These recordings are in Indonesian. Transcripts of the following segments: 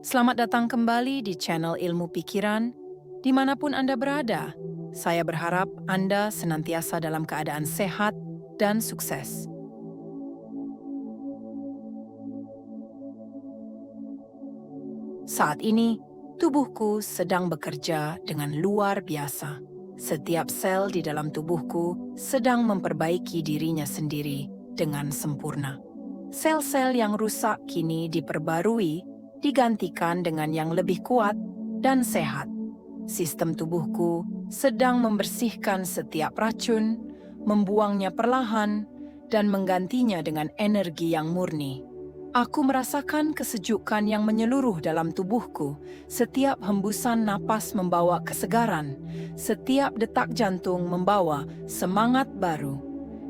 Selamat datang kembali di channel Ilmu Pikiran, dimanapun Anda berada. Saya berharap Anda senantiasa dalam keadaan sehat dan sukses. Saat ini, tubuhku sedang bekerja dengan luar biasa. Setiap sel di dalam tubuhku sedang memperbaiki dirinya sendiri dengan sempurna. Sel-sel yang rusak kini diperbarui, digantikan dengan yang lebih kuat dan sehat. Sistem tubuhku sedang membersihkan setiap racun, membuangnya perlahan, dan menggantinya dengan energi yang murni. Aku merasakan kesejukan yang menyeluruh dalam tubuhku. Setiap hembusan napas membawa kesegaran, setiap detak jantung membawa semangat baru.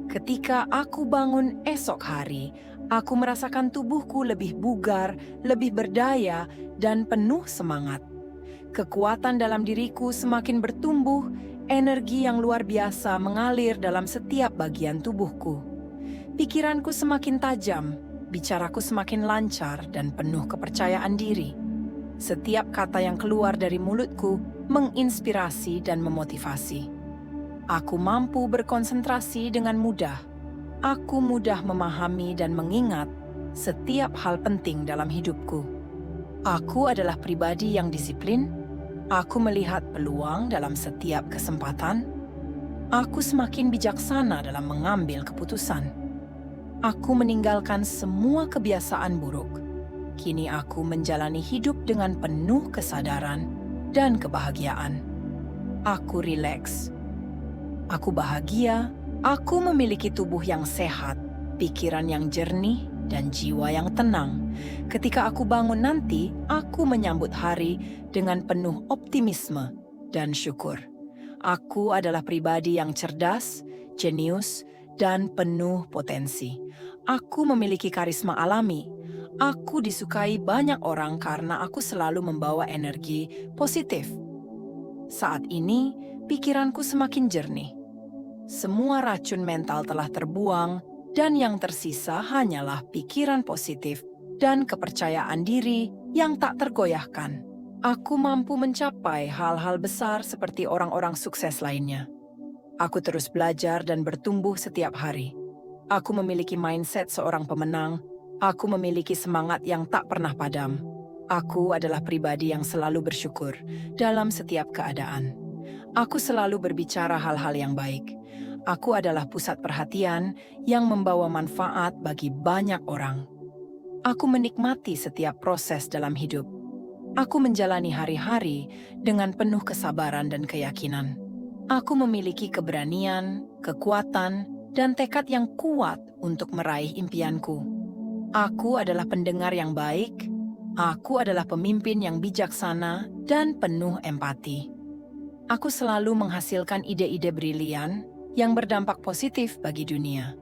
Ketika aku bangun esok hari, aku merasakan tubuhku lebih bugar, lebih berdaya, dan penuh semangat. Kekuatan dalam diriku semakin bertumbuh, energi yang luar biasa mengalir dalam setiap bagian tubuhku. Pikiranku semakin tajam, bicaraku semakin lancar dan penuh kepercayaan diri. Setiap kata yang keluar dari mulutku menginspirasi dan memotivasi. Aku mampu berkonsentrasi dengan mudah. Aku mudah memahami dan mengingat setiap hal penting dalam hidupku. Aku adalah pribadi yang disiplin. Aku melihat peluang dalam setiap kesempatan. Aku semakin bijaksana dalam mengambil keputusan. Aku meninggalkan semua kebiasaan buruk. Kini aku menjalani hidup dengan penuh kesadaran dan kebahagiaan. Aku rileks. Aku bahagia. Aku memiliki tubuh yang sehat, pikiran yang jernih, dan jiwa yang tenang. Ketika aku bangun nanti, aku menyambut hari dengan penuh optimisme dan syukur. Aku adalah pribadi yang cerdas, jenius, dan penuh potensi. Aku memiliki karisma alami. Aku disukai banyak orang karena aku selalu membawa energi positif. Saat ini, pikiranku semakin jernih. Semua racun mental telah terbuang, dan yang tersisa hanyalah pikiran positif dan kepercayaan diri yang tak tergoyahkan. Aku mampu mencapai hal-hal besar seperti orang-orang sukses lainnya. Aku terus belajar dan bertumbuh setiap hari. Aku memiliki mindset seorang pemenang. Aku memiliki semangat yang tak pernah padam. Aku adalah pribadi yang selalu bersyukur dalam setiap keadaan. Aku selalu berbicara hal-hal yang baik. Aku adalah pusat perhatian yang membawa manfaat bagi banyak orang. Aku menikmati setiap proses dalam hidup. Aku menjalani hari-hari dengan penuh kesabaran dan keyakinan. Aku memiliki keberanian, kekuatan, dan tekad yang kuat untuk meraih impianku. Aku adalah pendengar yang baik. Aku adalah pemimpin yang bijaksana dan penuh empati. Aku selalu menghasilkan ide-ide brilian yang berdampak positif bagi dunia.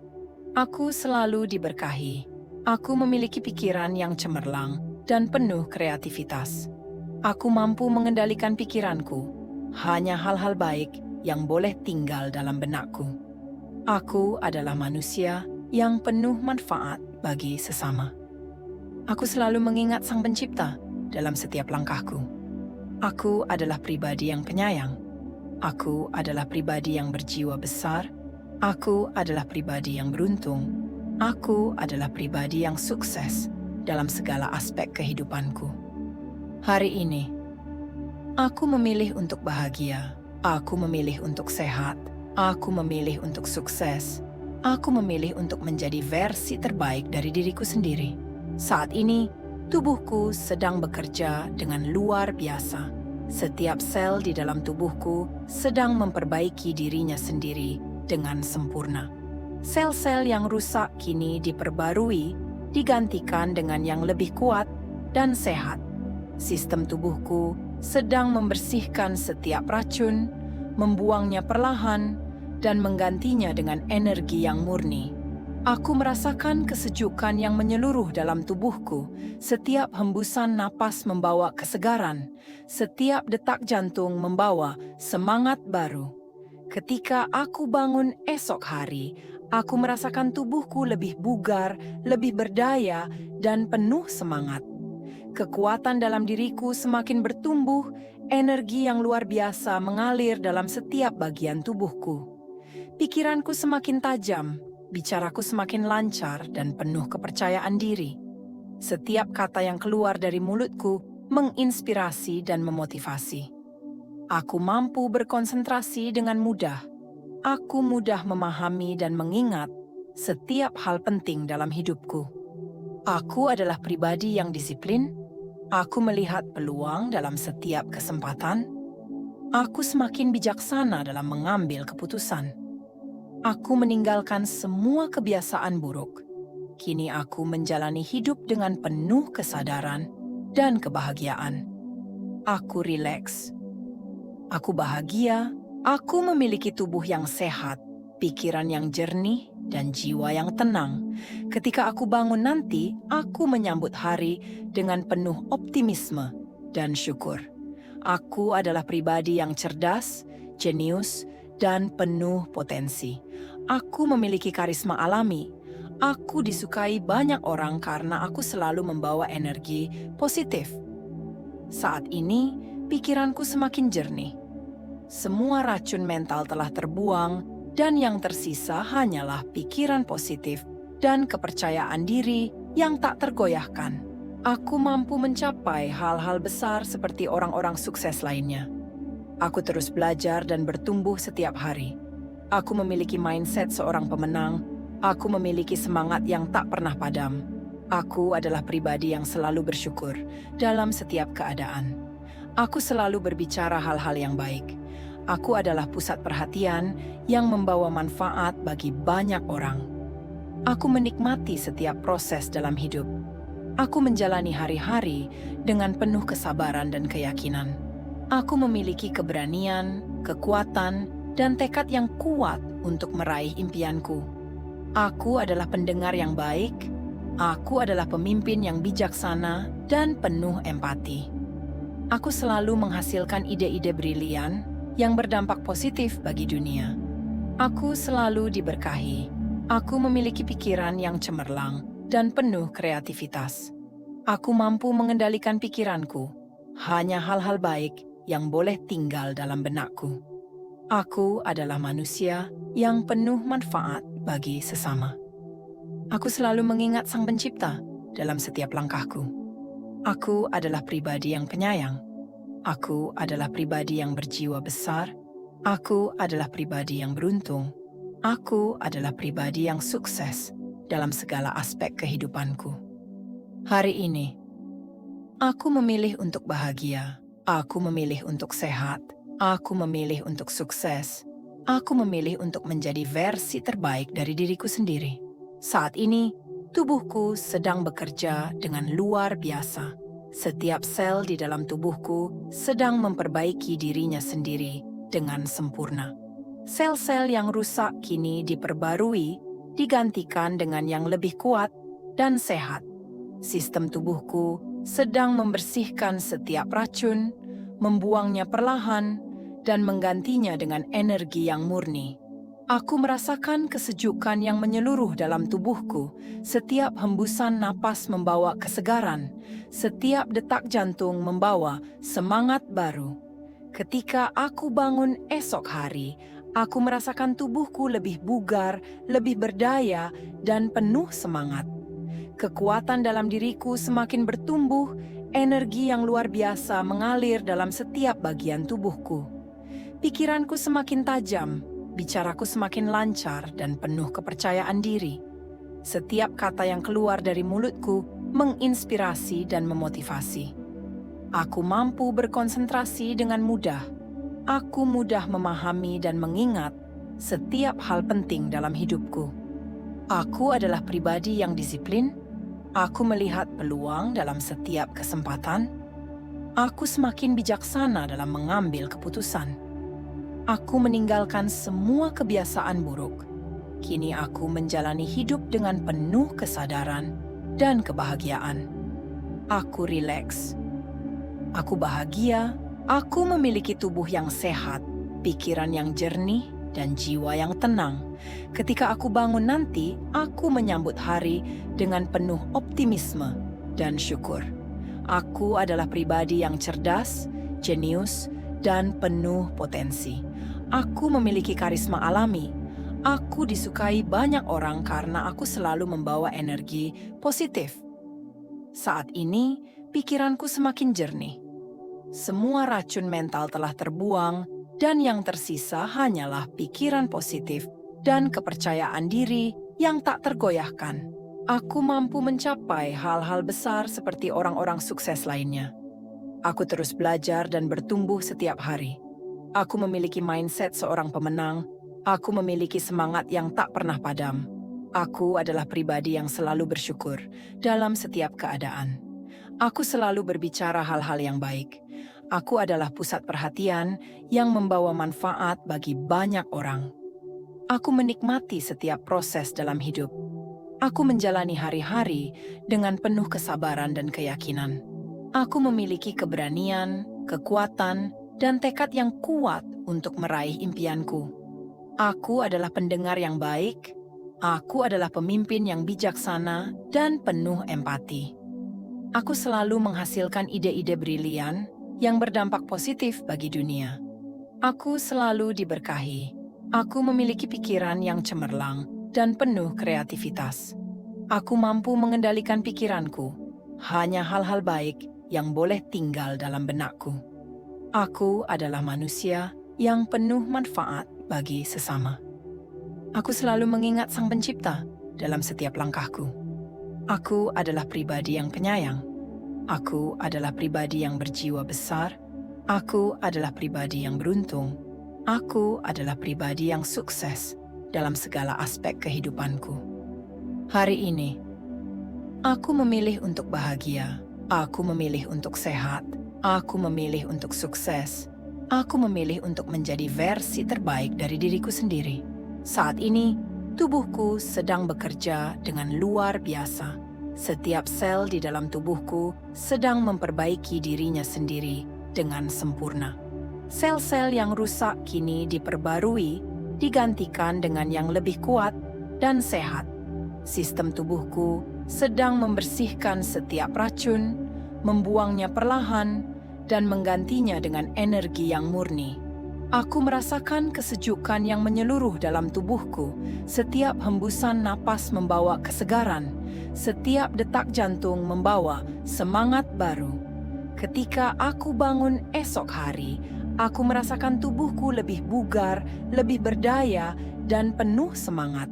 Aku selalu diberkahi. Aku memiliki pikiran yang cemerlang dan penuh kreativitas. Aku mampu mengendalikan pikiranku. Hanya hal-hal baik yang boleh tinggal dalam benakku. Aku adalah manusia yang penuh manfaat bagi sesama. Aku selalu mengingat Sang Pencipta dalam setiap langkahku. Aku adalah pribadi yang penyayang. Aku adalah pribadi yang berjiwa besar. Aku adalah pribadi yang beruntung. Aku adalah pribadi yang sukses dalam segala aspek kehidupanku. Hari ini, aku memilih untuk bahagia. Aku memilih untuk sehat. Aku memilih untuk sukses. Aku memilih untuk menjadi versi terbaik dari diriku sendiri. Saat ini, tubuhku sedang bekerja dengan luar biasa. Setiap sel di dalam tubuhku sedang memperbaiki dirinya sendiri dengan sempurna. Sel-sel yang rusak kini diperbarui, digantikan dengan yang lebih kuat dan sehat. Sistem tubuhku sedang membersihkan setiap racun, membuangnya perlahan, dan menggantinya dengan energi yang murni. Aku merasakan kesejukan yang menyeluruh dalam tubuhku. Setiap hembusan napas membawa kesegaran. Setiap detak jantung membawa semangat baru. Ketika aku bangun esok hari, aku merasakan tubuhku lebih bugar, lebih berdaya, dan penuh semangat. Kekuatan dalam diriku semakin bertumbuh, energi yang luar biasa mengalir dalam setiap bagian tubuhku. Pikiranku semakin tajam, bicaraku semakin lancar dan penuh kepercayaan diri. Setiap kata yang keluar dari mulutku menginspirasi dan memotivasi. Aku mampu berkonsentrasi dengan mudah. Aku mudah memahami dan mengingat setiap hal penting dalam hidupku. Aku adalah pribadi yang disiplin. Aku melihat peluang dalam setiap kesempatan. Aku semakin bijaksana dalam mengambil keputusan. Aku meninggalkan semua kebiasaan buruk. Kini aku menjalani hidup dengan penuh kesadaran dan kebahagiaan. Aku rileks. Aku bahagia. Aku memiliki tubuh yang sehat, pikiran yang jernih, dan jiwa yang tenang. Ketika aku bangun nanti, aku menyambut hari dengan penuh optimisme dan syukur. Aku adalah pribadi yang cerdas, jenius, dan penuh potensi. Aku memiliki karisma alami. Aku disukai banyak orang karena aku selalu membawa energi positif. Saat ini, pikiranku semakin jernih. Semua racun mental telah terbuang, dan yang tersisa hanyalah pikiran positif dan kepercayaan diri yang tak tergoyahkan. Aku mampu mencapai hal-hal besar seperti orang-orang sukses lainnya. Aku terus belajar dan bertumbuh setiap hari. Aku memiliki mindset seorang pemenang. Aku memiliki semangat yang tak pernah padam. Aku adalah pribadi yang selalu bersyukur dalam setiap keadaan. Aku selalu berbicara hal-hal yang baik. Aku adalah pusat perhatian yang membawa manfaat bagi banyak orang. Aku menikmati setiap proses dalam hidup. Aku menjalani hari-hari dengan penuh kesabaran dan keyakinan. Aku memiliki keberanian, kekuatan, dan tekad yang kuat untuk meraih impianku. Aku adalah pendengar yang baik. Aku adalah pemimpin yang bijaksana dan penuh empati. Aku selalu menghasilkan ide-ide brilian yang berdampak positif bagi dunia. Aku selalu diberkahi. Aku memiliki pikiran yang cemerlang dan penuh kreativitas. Aku mampu mengendalikan pikiranku. Hanya hal-hal baik yang boleh tinggal dalam benakku. Aku adalah manusia yang penuh manfaat bagi sesama. Aku selalu mengingat Sang Pencipta dalam setiap langkahku. Aku adalah pribadi yang penyayang. Aku adalah pribadi yang berjiwa besar. Aku adalah pribadi yang beruntung. Aku adalah pribadi yang sukses dalam segala aspek kehidupanku. Hari ini, aku memilih untuk bahagia. Aku memilih untuk sehat. Aku memilih untuk sukses. Aku memilih untuk menjadi versi terbaik dari diriku sendiri. Saat ini, tubuhku sedang bekerja dengan luar biasa. Setiap sel di dalam tubuhku sedang memperbaiki dirinya sendiri dengan sempurna. Sel-sel yang rusak kini diperbarui, digantikan dengan yang lebih kuat dan sehat. Sistem tubuhku sedang membersihkan setiap racun, membuangnya perlahan, dan menggantinya dengan energi yang murni. Aku merasakan kesejukan yang menyeluruh dalam tubuhku. Setiap hembusan napas membawa kesegaran. Setiap detak jantung membawa semangat baru. Ketika aku bangun esok hari, aku merasakan tubuhku lebih bugar, lebih berdaya, dan penuh semangat. Kekuatan dalam diriku semakin bertumbuh, energi yang luar biasa mengalir dalam setiap bagian tubuhku. Pikiranku semakin tajam, bicaraku semakin lancar dan penuh kepercayaan diri. Setiap kata yang keluar dari mulutku menginspirasi dan memotivasi. Aku mampu berkonsentrasi dengan mudah. Aku mudah memahami dan mengingat setiap hal penting dalam hidupku. Aku adalah pribadi yang disiplin. Aku melihat peluang dalam setiap kesempatan. Aku semakin bijaksana dalam mengambil keputusan. Aku meninggalkan semua kebiasaan buruk. Kini aku menjalani hidup dengan penuh kesadaran dan kebahagiaan. Aku rileks. Aku bahagia. Aku memiliki tubuh yang sehat, pikiran yang jernih, dan jiwa yang tenang. Ketika aku bangun nanti, aku menyambut hari dengan penuh optimisme dan syukur. Aku adalah pribadi yang cerdas, jenius, dan penuh potensi. Aku memiliki karisma alami. Aku disukai banyak orang karena aku selalu membawa energi positif. Saat ini, pikiranku semakin jernih. Semua racun mental telah terbuang, dan yang tersisa hanyalah pikiran positif dan kepercayaan diri yang tak tergoyahkan. Aku mampu mencapai hal-hal besar seperti orang-orang sukses lainnya. Aku terus belajar dan bertumbuh setiap hari. Aku memiliki mindset seorang pemenang. Aku memiliki semangat yang tak pernah padam. Aku adalah pribadi yang selalu bersyukur dalam setiap keadaan. Aku selalu berbicara hal-hal yang baik. Aku adalah pusat perhatian yang membawa manfaat bagi banyak orang. Aku menikmati setiap proses dalam hidup. Aku menjalani hari-hari dengan penuh kesabaran dan keyakinan. Aku memiliki keberanian, kekuatan, dan tekad yang kuat untuk meraih impianku. Aku adalah pendengar yang baik. Aku adalah pemimpin yang bijaksana dan penuh empati. Aku selalu menghasilkan ide-ide brilian yang berdampak positif bagi dunia. Aku selalu diberkahi. Aku memiliki pikiran yang cemerlang dan penuh kreativitas. Aku mampu mengendalikan pikiranku. Hanya hal-hal baik yang boleh tinggal dalam benakku. Aku adalah manusia yang penuh manfaat bagi sesama. Aku selalu mengingat Sang Pencipta dalam setiap langkahku. Aku adalah pribadi yang penyayang. Aku adalah pribadi yang berjiwa besar. Aku adalah pribadi yang beruntung. Aku adalah pribadi yang sukses dalam segala aspek kehidupanku. Hari ini, aku memilih untuk bahagia. Aku memilih untuk sehat. Aku memilih untuk sukses. Aku memilih untuk menjadi versi terbaik dari diriku sendiri. Saat ini, tubuhku sedang bekerja dengan luar biasa. Setiap sel di dalam tubuhku sedang memperbaiki dirinya sendiri dengan sempurna. Sel-sel yang rusak kini diperbarui, digantikan dengan yang lebih kuat dan sehat. Sistem tubuhku sedang membersihkan setiap racun, membuangnya perlahan, dan menggantinya dengan energi yang murni. Aku merasakan kesejukan yang menyeluruh dalam tubuhku. Setiap hembusan napas membawa kesegaran. Setiap detak jantung membawa semangat baru. Ketika aku bangun esok hari, aku merasakan tubuhku lebih bugar, lebih berdaya, dan penuh semangat.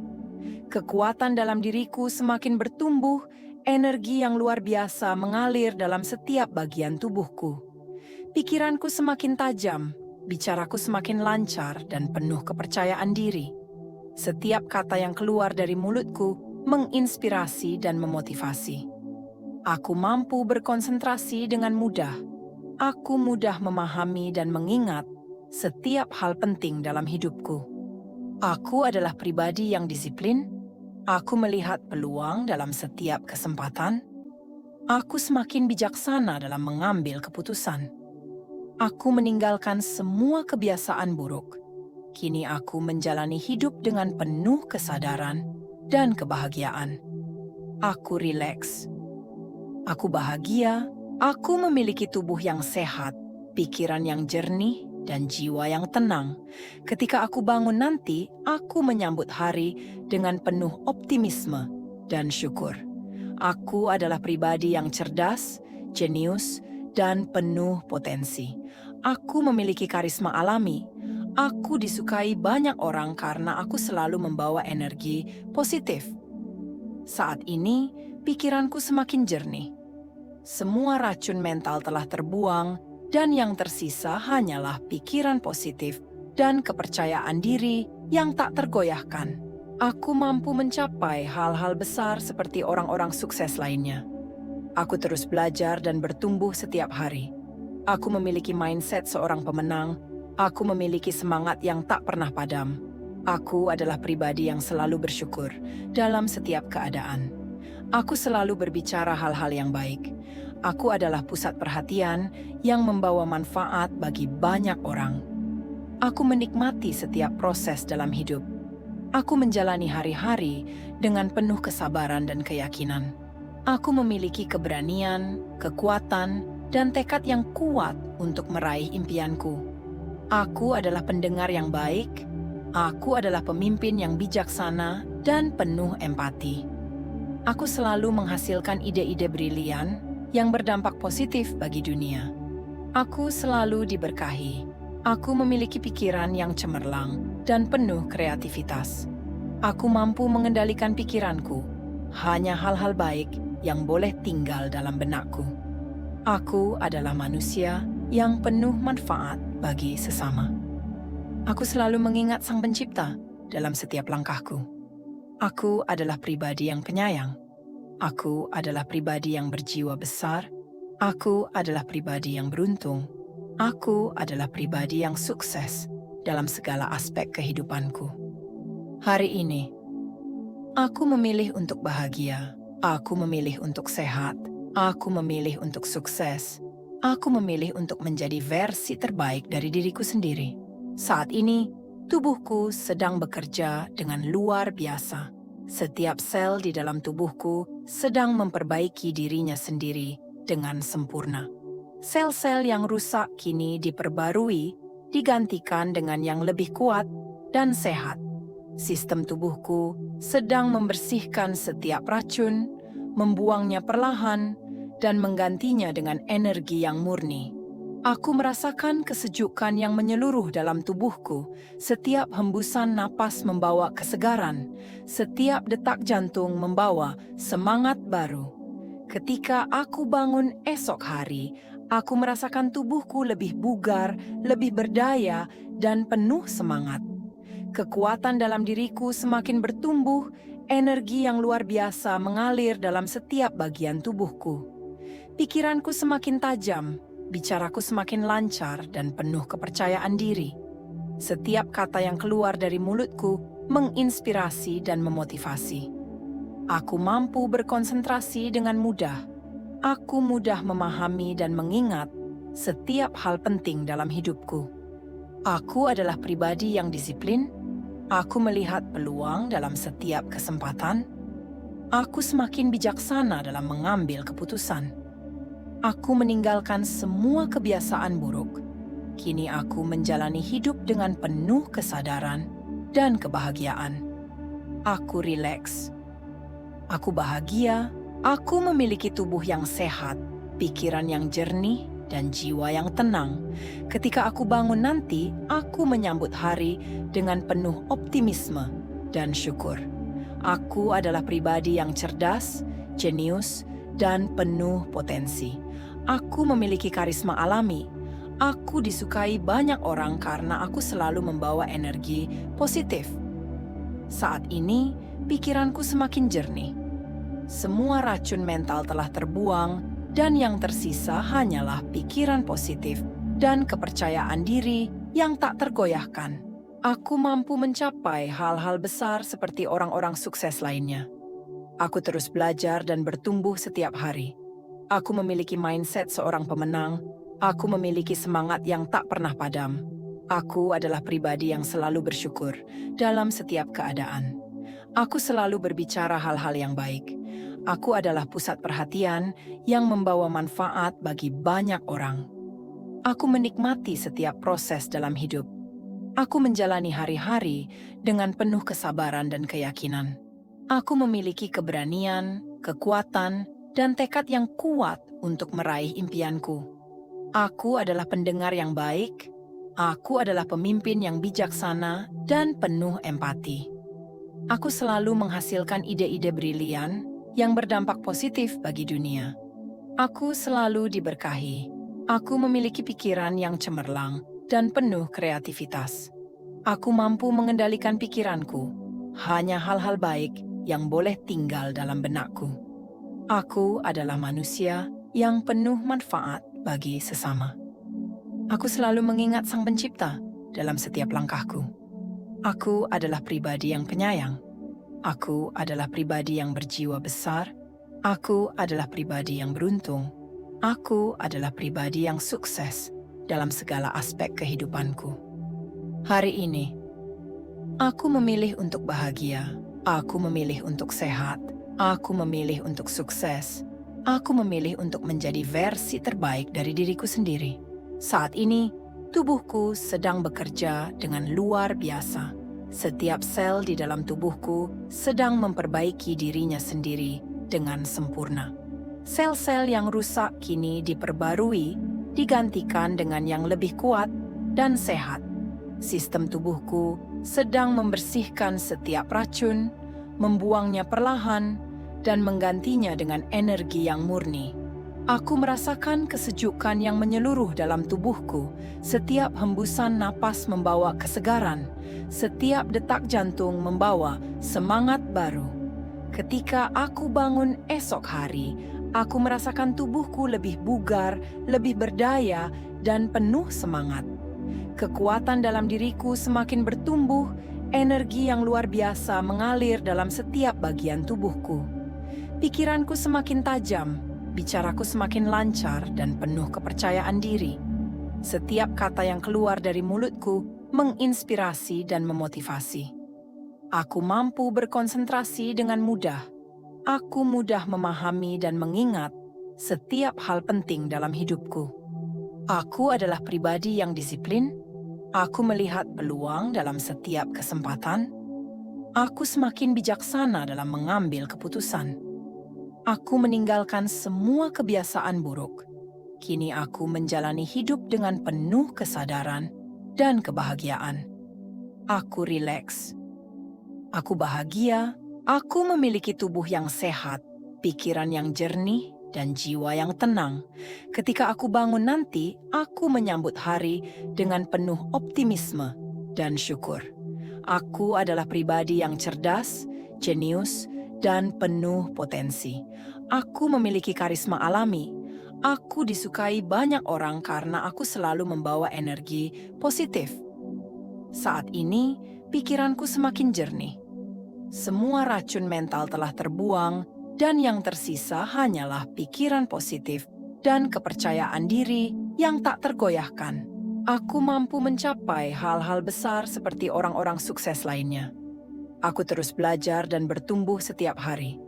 Kekuatan dalam diriku semakin bertumbuh, energi yang luar biasa mengalir dalam setiap bagian tubuhku. Pikiranku semakin tajam, bicaraku semakin lancar dan penuh kepercayaan diri. Setiap kata yang keluar dari mulutku menginspirasi dan memotivasi. Aku mampu berkonsentrasi dengan mudah. Aku mudah memahami dan mengingat setiap hal penting dalam hidupku. Aku adalah pribadi yang disiplin. Aku melihat peluang dalam setiap kesempatan. Aku semakin bijaksana dalam mengambil keputusan. Aku meninggalkan semua kebiasaan buruk. Kini aku menjalani hidup dengan penuh kesadaran dan kebahagiaan. Aku rileks. Aku bahagia. Aku memiliki tubuh yang sehat, pikiran yang jernih, dan jiwa yang tenang. Ketika aku bangun nanti, aku menyambut hari dengan penuh optimisme dan syukur. Aku adalah pribadi yang cerdas, jenius, dan penuh potensi. Aku memiliki karisma alami. Aku disukai banyak orang karena aku selalu membawa energi positif. Saat ini, pikiranku semakin jernih. Semua racun mental telah terbuang, dan yang tersisa hanyalah pikiran positif dan kepercayaan diri yang tak tergoyahkan. Aku mampu mencapai hal-hal besar seperti orang-orang sukses lainnya. Aku terus belajar dan bertumbuh setiap hari. Aku memiliki mindset seorang pemenang. Aku memiliki semangat yang tak pernah padam. Aku adalah pribadi yang selalu bersyukur dalam setiap keadaan. Aku selalu berbicara hal-hal yang baik. Aku adalah pusat perhatian yang membawa manfaat bagi banyak orang. Aku menikmati setiap proses dalam hidup. Aku menjalani hari-hari dengan penuh kesabaran dan keyakinan. Aku memiliki keberanian, kekuatan, dan tekad yang kuat untuk meraih impianku. Aku adalah pendengar yang baik, aku adalah pemimpin yang bijaksana dan penuh empati. Aku selalu menghasilkan ide-ide brilian yang berdampak positif bagi dunia. Aku selalu diberkahi. Aku memiliki pikiran yang cemerlang dan penuh kreativitas. Aku mampu mengendalikan pikiranku. Hanya hal-hal baik yang boleh tinggal dalam benakku. Aku adalah manusia yang penuh manfaat bagi sesama. Aku selalu mengingat Sang Pencipta dalam setiap langkahku. Aku adalah pribadi yang penyayang. Aku adalah pribadi yang berjiwa besar. Aku adalah pribadi yang beruntung. Aku adalah pribadi yang sukses dalam segala aspek kehidupanku. Hari ini, aku memilih untuk bahagia. Aku memilih untuk sehat. Aku memilih untuk sukses. Aku memilih untuk menjadi versi terbaik dari diriku sendiri. Saat ini, tubuhku sedang bekerja dengan luar biasa. Setiap sel di dalam tubuhku sedang memperbaiki dirinya sendiri dengan sempurna. Sel-sel yang rusak kini diperbarui, digantikan dengan yang lebih kuat dan sehat. Sistem tubuhku sedang membersihkan setiap racun, membuangnya perlahan, dan menggantinya dengan energi yang murni. Aku merasakan kesejukan yang menyeluruh dalam tubuhku. Setiap hembusan napas membawa kesegaran, setiap detak jantung membawa semangat baru. Ketika aku bangun esok hari, aku merasakan tubuhku lebih bugar, lebih berdaya, dan penuh semangat. Kekuatan dalam diriku semakin bertumbuh, energi yang luar biasa mengalir dalam setiap bagian tubuhku. Pikiranku semakin tajam, bicaraku semakin lancar dan penuh kepercayaan diri. Setiap kata yang keluar dari mulutku menginspirasi dan memotivasi. Aku mampu berkonsentrasi dengan mudah. Aku mudah memahami dan mengingat setiap hal penting dalam hidupku. Aku adalah pribadi yang disiplin. Aku melihat peluang dalam setiap kesempatan. Aku semakin bijaksana dalam mengambil keputusan. Aku meninggalkan semua kebiasaan buruk. Kini aku menjalani hidup dengan penuh kesadaran dan kebahagiaan. Aku rileks. Aku bahagia. Aku memiliki tubuh yang sehat, pikiran yang jernih, dan jiwa yang tenang. Ketika aku bangun nanti, aku menyambut hari dengan penuh optimisme dan syukur. Aku adalah pribadi yang cerdas, jenius, dan penuh potensi. Aku memiliki karisma alami. Aku disukai banyak orang karena aku selalu membawa energi positif. Saat ini, pikiranku semakin jernih. Semua racun mental telah terbuang, dan yang tersisa hanyalah pikiran positif dan kepercayaan diri yang tak tergoyahkan. Aku mampu mencapai hal-hal besar seperti orang-orang sukses lainnya. Aku terus belajar dan bertumbuh setiap hari. Aku memiliki mindset seorang pemenang. Aku memiliki semangat yang tak pernah padam. Aku adalah pribadi yang selalu bersyukur dalam setiap keadaan. Aku selalu berbicara hal-hal yang baik. Aku adalah pusat perhatian yang membawa manfaat bagi banyak orang. Aku menikmati setiap proses dalam hidup. Aku menjalani hari-hari dengan penuh kesabaran dan keyakinan. Aku memiliki keberanian, kekuatan, dan tekad yang kuat untuk meraih impianku. Aku adalah pendengar yang baik. Aku adalah pemimpin yang bijaksana dan penuh empati. Aku selalu menghasilkan ide-ide brilian yang berdampak positif bagi dunia. Aku selalu diberkahi. Aku memiliki pikiran yang cemerlang dan penuh kreativitas. Aku mampu mengendalikan pikiranku. Hanya hal-hal baik yang boleh tinggal dalam benakku. Aku adalah manusia yang penuh manfaat bagi sesama. Aku selalu mengingat Sang Pencipta dalam setiap langkahku. Aku adalah pribadi yang penyayang. Aku adalah pribadi yang berjiwa besar. Aku adalah pribadi yang beruntung. Aku adalah pribadi yang sukses dalam segala aspek kehidupanku. Hari ini, aku memilih untuk bahagia. Aku memilih untuk sehat. Aku memilih untuk sukses. Aku memilih untuk menjadi versi terbaik dari diriku sendiri. Saat ini, tubuhku sedang bekerja dengan luar biasa. Setiap sel di dalam tubuhku sedang memperbaiki dirinya sendiri dengan sempurna. Sel-sel yang rusak kini diperbarui, digantikan dengan yang lebih kuat dan sehat. Sistem tubuhku sedang membersihkan setiap racun, membuangnya perlahan, dan menggantinya dengan energi yang murni. Aku merasakan kesejukan yang menyeluruh dalam tubuhku. Setiap hembusan napas membawa kesegaran. Setiap detak jantung membawa semangat baru. Ketika aku bangun esok hari, aku merasakan tubuhku lebih bugar, lebih berdaya, dan penuh semangat. Kekuatan dalam diriku semakin bertumbuh, energi yang luar biasa mengalir dalam setiap bagian tubuhku. Pikiranku semakin tajam, bicaraku semakin lancar dan penuh kepercayaan diri. Setiap kata yang keluar dari mulutku menginspirasi dan memotivasi. Aku mampu berkonsentrasi dengan mudah. Aku mudah memahami dan mengingat setiap hal penting dalam hidupku. Aku adalah pribadi yang disiplin. Aku melihat peluang dalam setiap kesempatan. Aku semakin bijaksana dalam mengambil keputusan. Aku meninggalkan semua kebiasaan buruk. Kini aku menjalani hidup dengan penuh kesadaran dan kebahagiaan. Aku rileks. Aku bahagia. Aku memiliki tubuh yang sehat, pikiran yang jernih, dan jiwa yang tenang. Ketika aku bangun nanti, aku menyambut hari dengan penuh optimisme dan syukur. Aku adalah pribadi yang cerdas, jenius, dan penuh potensi. Aku memiliki karisma alami. Aku disukai banyak orang karena aku selalu membawa energi positif. Saat ini, pikiranku semakin jernih. Semua racun mental telah terbuang, dan yang tersisa hanyalah pikiran positif dan kepercayaan diri yang tak tergoyahkan. Aku mampu mencapai hal-hal besar seperti orang-orang sukses lainnya. Aku terus belajar dan bertumbuh setiap hari.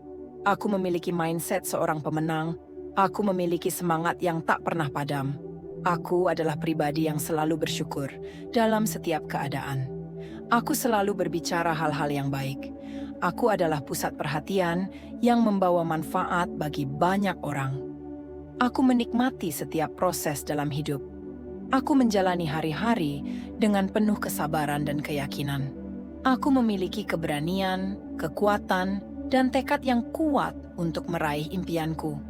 Aku memiliki mindset seorang pemenang. Aku memiliki semangat yang tak pernah padam. Aku adalah pribadi yang selalu bersyukur dalam setiap keadaan. Aku selalu berbicara hal-hal yang baik. Aku adalah pusat perhatian yang membawa manfaat bagi banyak orang. Aku menikmati setiap proses dalam hidup. Aku menjalani hari-hari dengan penuh kesabaran dan keyakinan. Aku memiliki keberanian, kekuatan, dan tekad yang kuat untuk meraih impianku.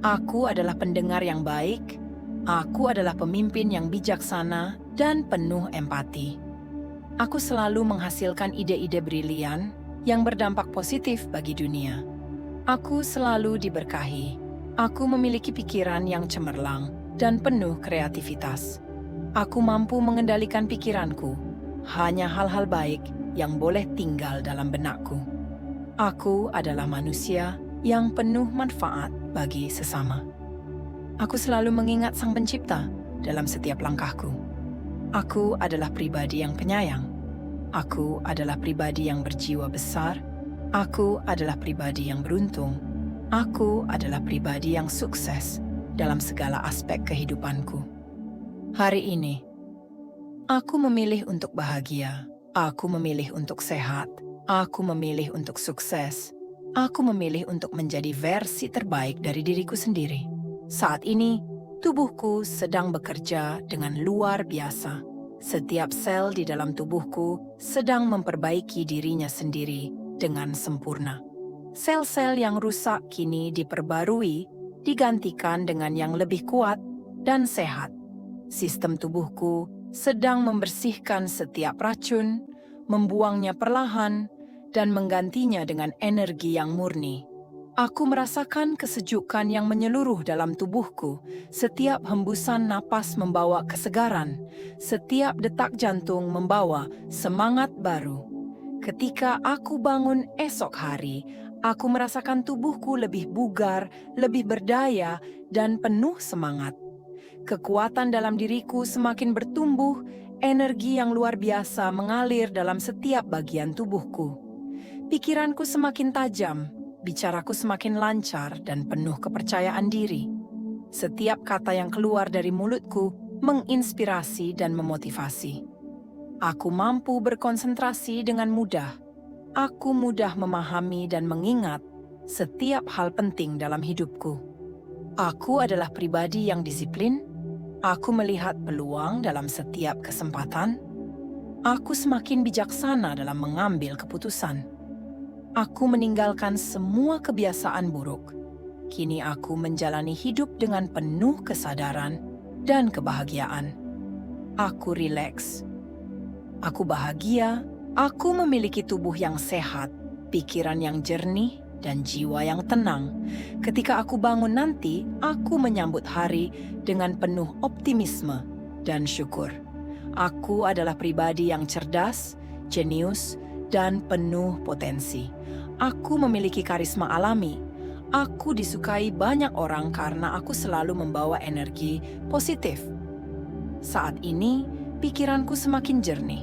Aku adalah pendengar yang baik. Aku adalah pemimpin yang bijaksana dan penuh empati. Aku selalu menghasilkan ide-ide brilian yang berdampak positif bagi dunia. Aku selalu diberkahi. Aku memiliki pikiran yang cemerlang dan penuh kreativitas. Aku mampu mengendalikan pikiranku. Hanya hal-hal baik yang boleh tinggal dalam benakku. Aku adalah manusia yang penuh manfaat bagi sesama. Aku selalu mengingat Sang Pencipta dalam setiap langkahku. Aku adalah pribadi yang penyayang. Aku adalah pribadi yang berjiwa besar. Aku adalah pribadi yang beruntung. Aku adalah pribadi yang sukses dalam segala aspek kehidupanku. Hari ini, aku memilih untuk bahagia. Aku memilih untuk sehat. Aku memilih untuk sukses. Aku memilih untuk menjadi versi terbaik dari diriku sendiri. Saat ini, tubuhku sedang bekerja dengan luar biasa. Setiap sel di dalam tubuhku sedang memperbaiki dirinya sendiri dengan sempurna. Sel-sel yang rusak kini diperbarui, digantikan dengan yang lebih kuat dan sehat. Sistem tubuhku sedang membersihkan setiap racun, membuangnya perlahan, dan menggantinya dengan energi yang murni. Aku merasakan kesejukan yang menyeluruh dalam tubuhku. Setiap hembusan napas membawa kesegaran. Setiap detak jantung membawa semangat baru. Ketika aku bangun esok hari, aku merasakan tubuhku lebih bugar, lebih berdaya, dan penuh semangat. Kekuatan dalam diriku semakin bertumbuh, energi yang luar biasa mengalir dalam setiap bagian tubuhku. Pikiranku semakin tajam, bicaraku semakin lancar dan penuh kepercayaan diri. Setiap kata yang keluar dari mulutku menginspirasi dan memotivasi. Aku mampu berkonsentrasi dengan mudah. Aku mudah memahami dan mengingat setiap hal penting dalam hidupku. Aku adalah pribadi yang disiplin. Aku melihat peluang dalam setiap kesempatan. Aku semakin bijaksana dalam mengambil keputusan. Aku meninggalkan semua kebiasaan buruk. Kini aku menjalani hidup dengan penuh kesadaran dan kebahagiaan. Aku rileks. Aku bahagia. Aku memiliki tubuh yang sehat, pikiran yang jernih, dan jiwa yang tenang. Ketika aku bangun nanti, aku menyambut hari dengan penuh optimisme dan syukur. Aku adalah pribadi yang cerdas, jenius, dan penuh potensi. Aku memiliki karisma alami. Aku disukai banyak orang karena aku selalu membawa energi positif. Saat ini, pikiranku semakin jernih.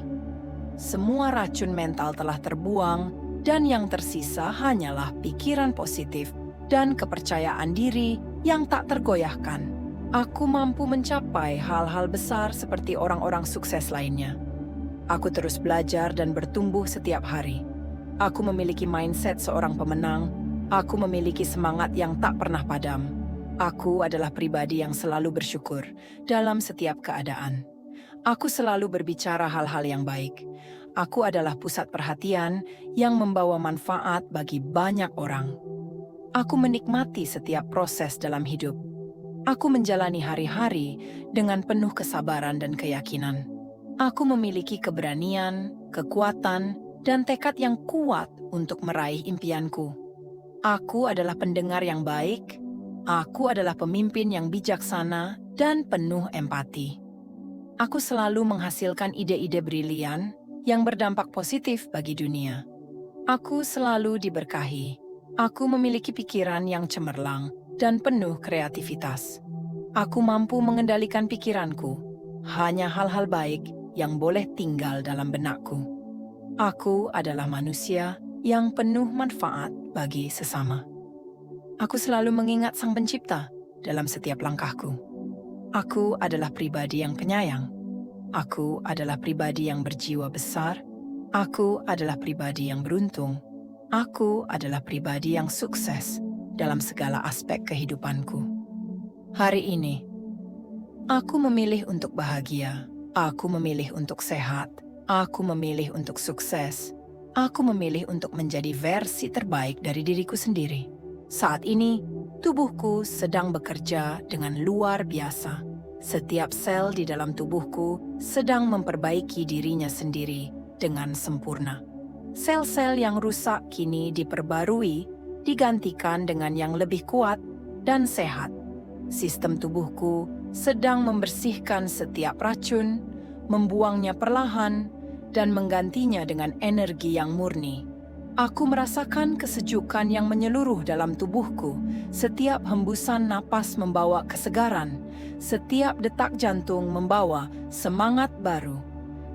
Semua racun mental telah terbuang, dan yang tersisa hanyalah pikiran positif dan kepercayaan diri yang tak tergoyahkan. Aku mampu mencapai hal-hal besar seperti orang-orang sukses lainnya. Aku terus belajar dan bertumbuh setiap hari. Aku memiliki mindset seorang pemenang. Aku memiliki semangat yang tak pernah padam. Aku adalah pribadi yang selalu bersyukur dalam setiap keadaan. Aku selalu berbicara hal-hal yang baik. Aku adalah pusat perhatian yang membawa manfaat bagi banyak orang. Aku menikmati setiap proses dalam hidup. Aku menjalani hari-hari dengan penuh kesabaran dan keyakinan. Aku memiliki keberanian, kekuatan, dan tekad yang kuat untuk meraih impianku. Aku adalah pendengar yang baik. Aku adalah pemimpin yang bijaksana dan penuh empati. Aku selalu menghasilkan ide-ide brilian yang berdampak positif bagi dunia. Aku selalu diberkahi. Aku memiliki pikiran yang cemerlang dan penuh kreativitas. Aku mampu mengendalikan pikiranku. Hanya hal-hal baik yang boleh tinggal dalam benakku. Aku adalah manusia yang penuh manfaat bagi sesama. Aku selalu mengingat Sang Pencipta dalam setiap langkahku. Aku adalah pribadi yang penyayang. Aku adalah pribadi yang berjiwa besar. Aku adalah pribadi yang beruntung. Aku adalah pribadi yang sukses dalam segala aspek kehidupanku. Hari ini, aku memilih untuk bahagia. Aku memilih untuk sehat. Aku memilih untuk sukses. Aku memilih untuk menjadi versi terbaik dari diriku sendiri. Saat ini, tubuhku sedang bekerja dengan luar biasa. Setiap sel di dalam tubuhku sedang memperbaiki dirinya sendiri dengan sempurna. Sel-sel yang rusak kini diperbarui, digantikan dengan yang lebih kuat dan sehat. Sistem tubuhku sedang membersihkan setiap racun, membuangnya perlahan, dan menggantinya dengan energi yang murni. Aku merasakan kesejukan yang menyeluruh dalam tubuhku. Setiap hembusan napas membawa kesegaran. Setiap detak jantung membawa semangat baru.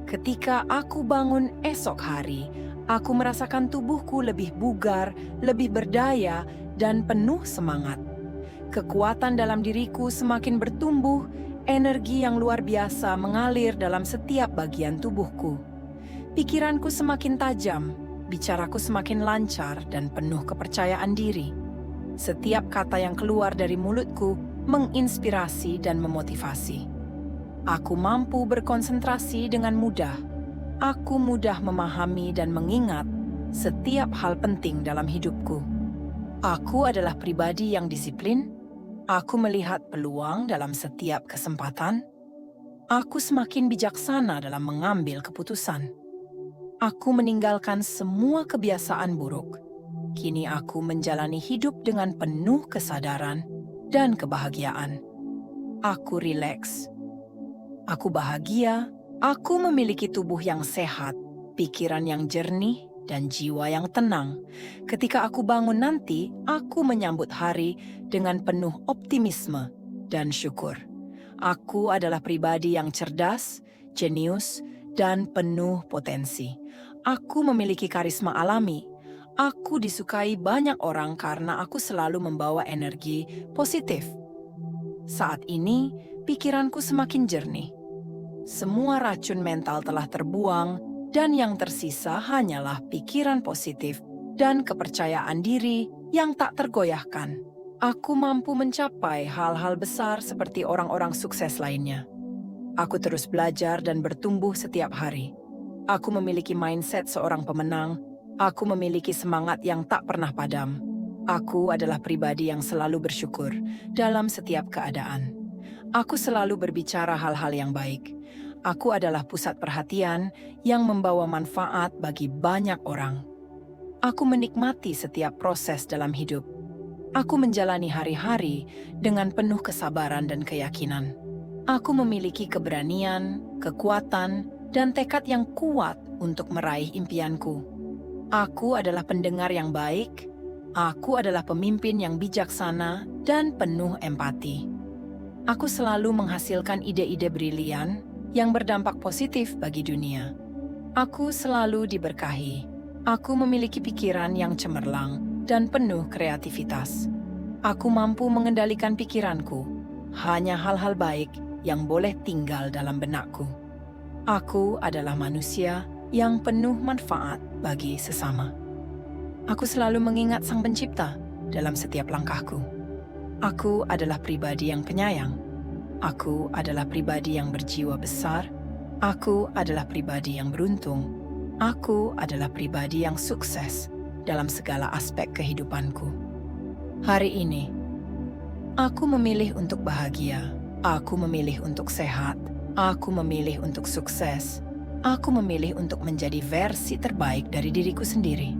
Ketika aku bangun esok hari, aku merasakan tubuhku lebih bugar, lebih berdaya, dan penuh semangat. Kekuatan dalam diriku semakin bertumbuh, energi yang luar biasa mengalir dalam setiap bagian tubuhku. Pikiranku semakin tajam, bicaraku semakin lancar dan penuh kepercayaan diri. Setiap kata yang keluar dari mulutku menginspirasi dan memotivasi. Aku mampu berkonsentrasi dengan mudah. Aku mudah memahami dan mengingat setiap hal penting dalam hidupku. Aku adalah pribadi yang disiplin. Aku melihat peluang dalam setiap kesempatan. Aku semakin bijaksana dalam mengambil keputusan. Aku meninggalkan semua kebiasaan buruk. Kini aku menjalani hidup dengan penuh kesadaran dan kebahagiaan. Aku rileks. Aku bahagia. Aku memiliki tubuh yang sehat, pikiran yang jernih, dan jiwa yang tenang. Ketika aku bangun nanti, aku menyambut hari dengan penuh optimisme dan syukur. Aku adalah pribadi yang cerdas, jenius, dan penuh potensi. Aku memiliki karisma alami. Aku disukai banyak orang karena aku selalu membawa energi positif. Saat ini, pikiranku semakin jernih. Semua racun mental telah terbuang, dan yang tersisa hanyalah pikiran positif dan kepercayaan diri yang tak tergoyahkan. Aku mampu mencapai hal-hal besar seperti orang-orang sukses lainnya. Aku terus belajar dan bertumbuh setiap hari. Aku memiliki mindset seorang pemenang. Aku memiliki semangat yang tak pernah padam. Aku adalah pribadi yang selalu bersyukur dalam setiap keadaan. Aku selalu berbicara hal-hal yang baik. Aku adalah pusat perhatian yang membawa manfaat bagi banyak orang. Aku menikmati setiap proses dalam hidup. Aku menjalani hari-hari dengan penuh kesabaran dan keyakinan. Aku memiliki keberanian, kekuatan, dan tekad yang kuat untuk meraih impianku. Aku adalah pendengar yang baik. Aku adalah pemimpin yang bijaksana dan penuh empati. Aku selalu menghasilkan ide-ide brilian yang berdampak positif bagi dunia. Aku selalu diberkahi. Aku memiliki pikiran yang cemerlang dan penuh kreativitas. Aku mampu mengendalikan pikiranku. Hanya hal-hal baik yang boleh tinggal dalam benakku. Aku adalah manusia yang penuh manfaat bagi sesama. Aku selalu mengingat Sang Pencipta dalam setiap langkahku. Aku adalah pribadi yang penyayang. Aku adalah pribadi yang berjiwa besar. Aku adalah pribadi yang beruntung. Aku adalah pribadi yang sukses dalam segala aspek kehidupanku. Hari ini, aku memilih untuk bahagia. Aku memilih untuk sehat. Aku memilih untuk sukses. Aku memilih untuk menjadi versi terbaik dari diriku sendiri.